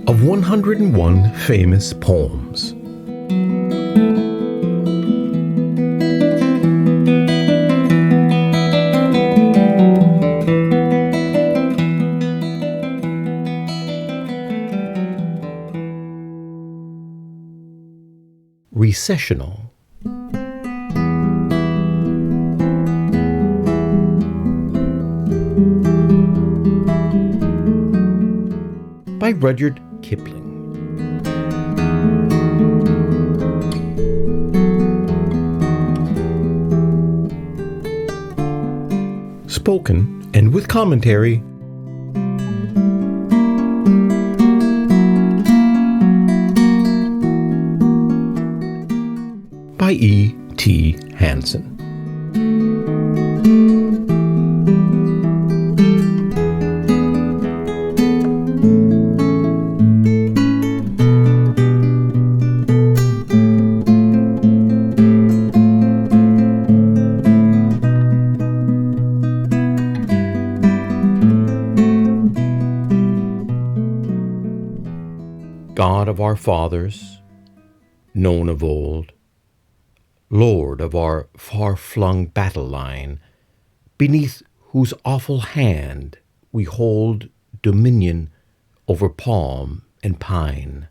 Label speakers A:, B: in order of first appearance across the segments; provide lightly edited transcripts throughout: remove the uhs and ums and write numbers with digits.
A: of 101 famous poems. Recessional. By Rudyard Kipling. Spoken and with commentary by E. T. Hansen. God of our fathers, known of old, Lord of our far-flung battle line, beneath whose awful hand we hold dominion over palm and pine.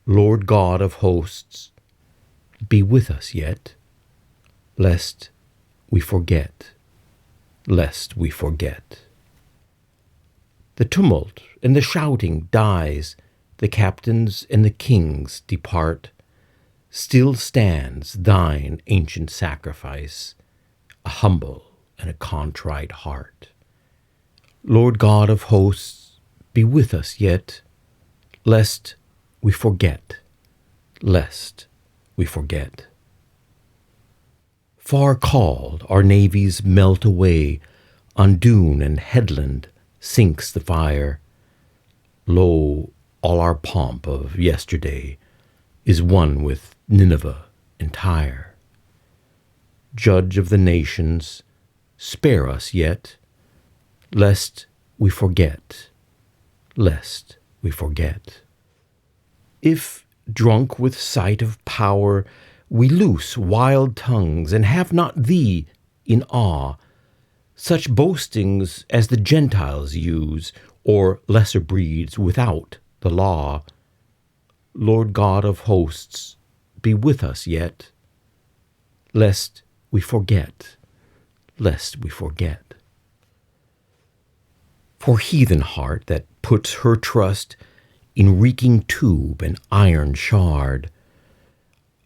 A: Lord God of hosts, be with us yet, lest we forget, lest we forget. The tumult and the shouting dies, the captains and the kings depart. Still stands thine ancient sacrifice, a humble and a contrite heart. Lord God of hosts, be with us yet, lest we forget, lest we forget. Far called our navies melt away, on dune and headland sinks the fire. Lo, all our pomp of yesterday is one with Nineveh entire. Judge of the nations, spare us yet, lest we forget, lest we forget. If, drunk with sight of power, we loose wild tongues and have not thee in awe, such boastings as the Gentiles use, or lesser breeds without the law, Lord God of hosts, be with us yet, lest we forget, lest we forget. For heathen heart that puts her trust in reeking tube and iron shard,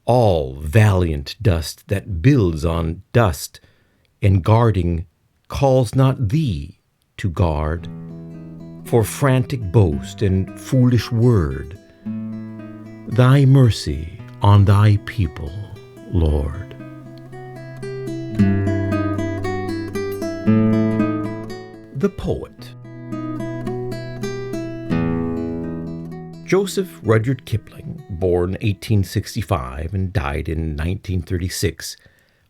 A: all valiant dust that builds on dust, and guarding calls not thee to guard, for frantic boast and foolish word, thy mercy on thy people, Lord. The Poet. Joseph Rudyard Kipling, born 1865 and died in 1936,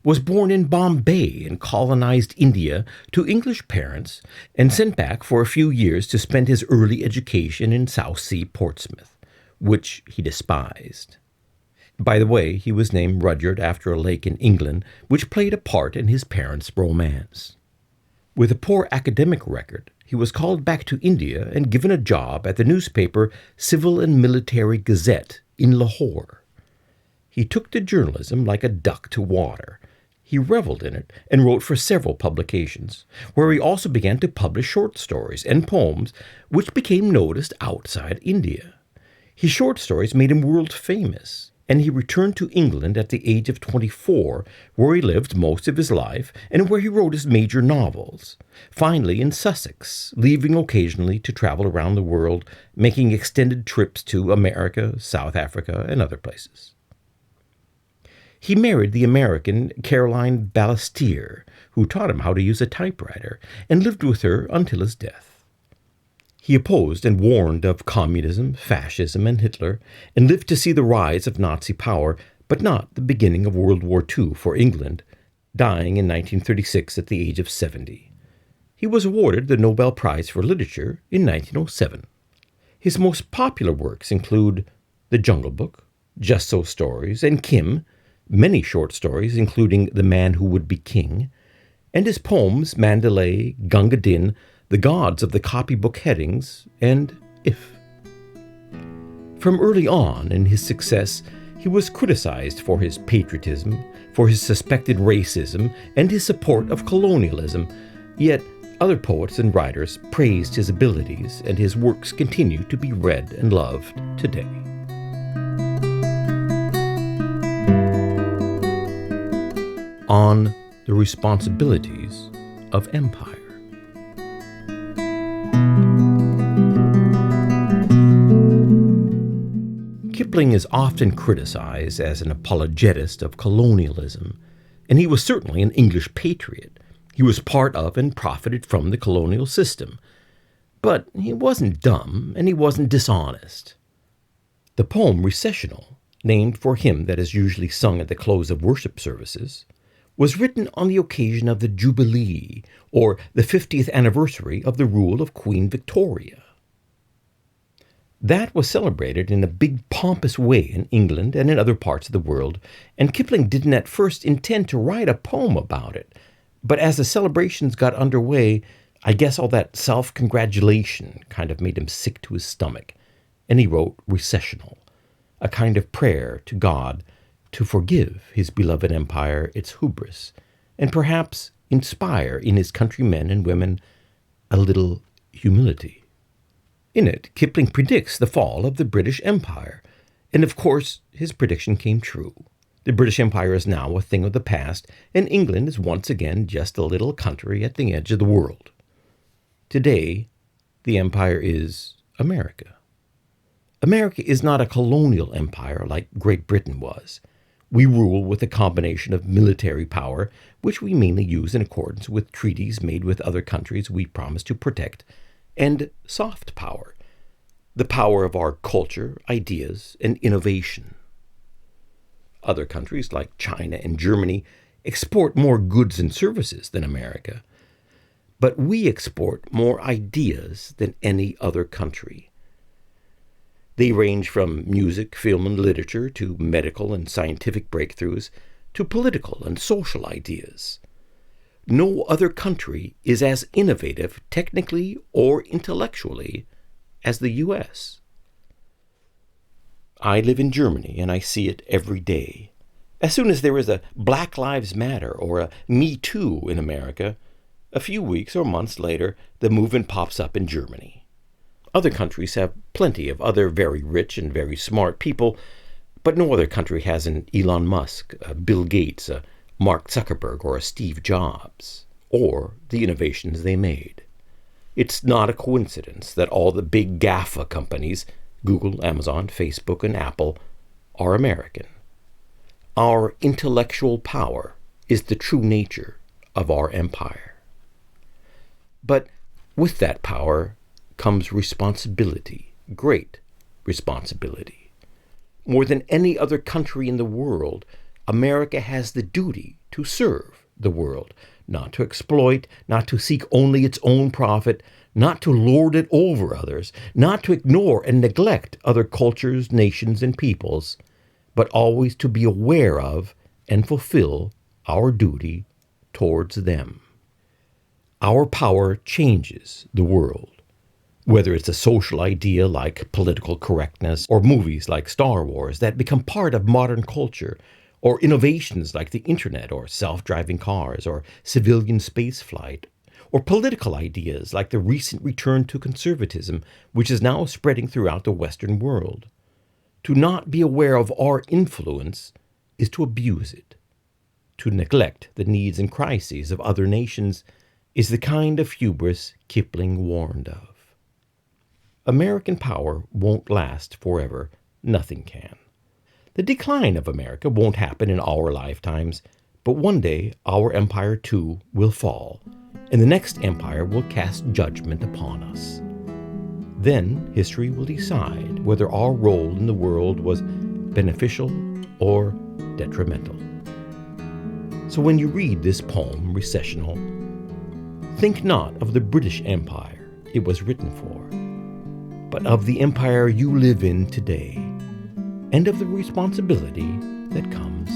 A: was born in Bombay and colonized India to English parents and sent back for a few years to spend his early education in South Sea Portsmouth, which he despised. By the way, he was named Rudyard after a lake in England, which played a part in his parents' romance. With a poor academic record, he was called back to India and given a job at the newspaper Civil and Military Gazette in Lahore. He took to journalism like a duck to water. He reveled in it and wrote for several publications, where he also began to publish short stories and poems which became noticed outside India. His short stories made him world famous, and he returned to England at the age of 24, where he lived most of his life and where he wrote his major novels, finally in Sussex, leaving occasionally to travel around the world, making extended trips to America, South Africa, and other places. He married the American Caroline Balestier, who taught him how to use a typewriter, and lived with her until his death. He opposed and warned of communism, fascism, and Hitler, and lived to see the rise of Nazi power, but not the beginning of World War II for England, dying in 1936 at the age of 70. He was awarded the Nobel Prize for Literature in 1907. His most popular works include The Jungle Book, Just So Stories, and Kim, many short stories including The Man Who Would Be King, and his poems Mandalay, Gunga Din, The Gods of the Copybook Headings, and If. From early on in his success, he was criticized for his patriotism, for his suspected racism, and his support of colonialism, yet other poets and writers praised his abilities, and his works continue to be read and loved today. On the responsibilities of empire. Kipling is often criticized as an apologist of colonialism, and he was certainly an English patriot. He was part of and profited from the colonial system. But he wasn't dumb, and he wasn't dishonest. The poem Recessional, named for him that is usually sung at the close of worship services, was written on the occasion of the Jubilee, or the 50th anniversary of the rule of Queen Victoria. That was celebrated in a big pompous way in England and in other parts of the world, and Kipling didn't at first intend to write a poem about it. But as the celebrations got underway, I guess all that self-congratulation kind of made him sick to his stomach, and he wrote Recessional, a kind of prayer to God to forgive his beloved empire its hubris, and perhaps inspire in his countrymen and women a little humility. In it, Kipling predicts the fall of the British Empire, and of course his prediction came true. The British Empire is now a thing of the past, and England is once again just a little country at the edge of the world. Today, the empire is America. America is not a colonial empire like Great Britain was. We rule with a combination of military power, which we mainly use in accordance with treaties made with other countries we promise to protect, and soft power, the power of our culture, ideas, and innovation. Other countries like China and Germany export more goods and services than America, but we export more ideas than any other country. They range from music, film, and literature to medical and scientific breakthroughs to political and social ideas. No other country is as innovative technically or intellectually as the U.S. I live in Germany, and I see it every day. As soon as there is a Black Lives Matter or a Me Too in America, a few weeks or months later, the movement pops up in Germany. Other countries have plenty of other very rich and very smart people, but no other country has an Elon Musk, a Bill Gates, a Mark Zuckerberg, or a Steve Jobs, or the innovations they made. It's not a coincidence that all the big GAFA companies, Google, Amazon, Facebook, and Apple, are American. Our intellectual power is the true nature of our empire. But with that power comes responsibility, great responsibility. More than any other country in the world, America has the duty to serve the world, not to exploit, not to seek only its own profit, not to lord it over others, not to ignore and neglect other cultures, nations, and peoples, but always to be aware of and fulfill our duty towards them. Our power changes the world, whether it's a social idea like political correctness, or movies like Star Wars that become part of modern culture, or innovations like the internet or self-driving cars or civilian spaceflight, or political ideas like the recent return to conservatism, which is now spreading throughout the Western world. To not be aware of our influence is to abuse it. To neglect the needs and crises of other nations is the kind of hubris Kipling warned of. American power won't last forever. Nothing can. The decline of America won't happen in our lifetimes, but one day our empire too will fall, and the next empire will cast judgment upon us. Then history will decide whether our role in the world was beneficial or detrimental. So when you read this poem, Recessional, think not of the British Empire it was written for. but of the empire you live in today, and of the responsibility that comes